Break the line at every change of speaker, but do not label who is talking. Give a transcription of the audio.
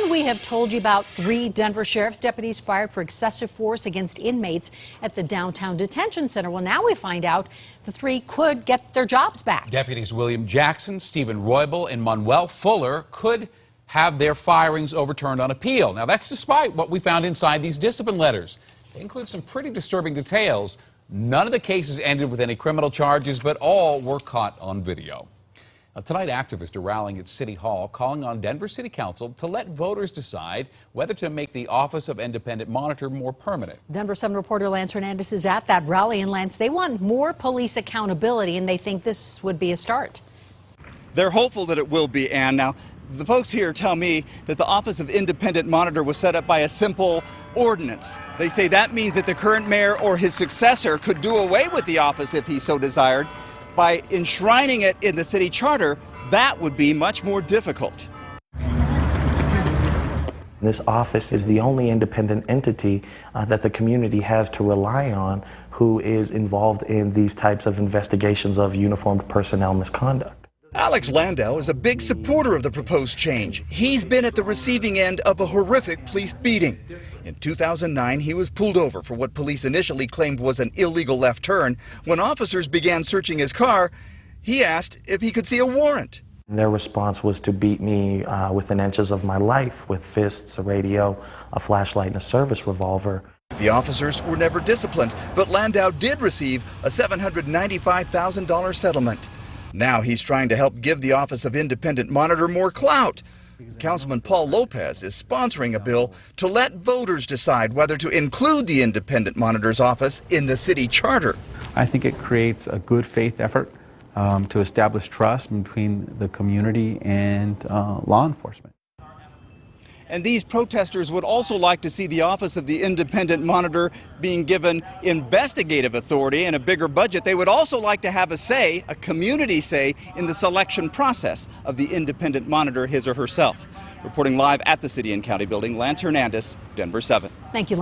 And we have told you about 3 Denver sheriff's deputies fired for excessive force against inmates at the downtown detention center. Well, now we find out the 3 could get their jobs back.
Deputies William Jackson, Stephen Roybal, and Manuel Fuller could have their firings overturned on appeal. Now, that's despite what we found inside these discipline letters. They include some pretty disturbing details. None of the cases ended with any criminal charges, but all were caught on video. Now, tonight, activists are rallying at City Hall, calling on Denver City Council to let voters decide whether to make the Office of Independent Monitor more permanent.
Denver 7 reporter Lance Hernandez is at that rally. And Lance, they want more police accountability, and they think this would be a start.
They're hopeful that it will be, Ann. Now, the folks here tell me that the Office of Independent Monitor was set up by a simple ordinance. They say that means that the current mayor or his successor could do away with the office if he so desired. By enshrining it in the city charter, that would be much more difficult.
This office is the only independent entity that the community has to rely on who is involved in these types of investigations of uniformed personnel misconduct.
Alex Landau is a big supporter of the proposed change. He's been at the receiving end of a horrific police beating. In 2009, he was pulled over for what police initially claimed was an illegal left turn. When officers began searching his car, he asked if he could see a warrant.
Their response was to beat me within inches of my life with fists, a radio, a flashlight, and a service revolver.
The officers were never disciplined, but Landau did receive a $795,000 settlement. Now he's trying to help give the Office of Independent Monitor more clout. Councilman Paul Lopez is sponsoring a bill to let voters decide whether to include the Independent Monitor's office in the city charter.
I think it creates a good faith effort to establish trust between the community and law enforcement.
And these protesters would also like to see the Office of the Independent Monitor being given investigative authority and a bigger budget. They would also like to have a say, a community say, in the selection process of the Independent Monitor, his or herself. Reporting live at the City and County Building, Lance Hernandez, Denver 7.
Thank you, Lance.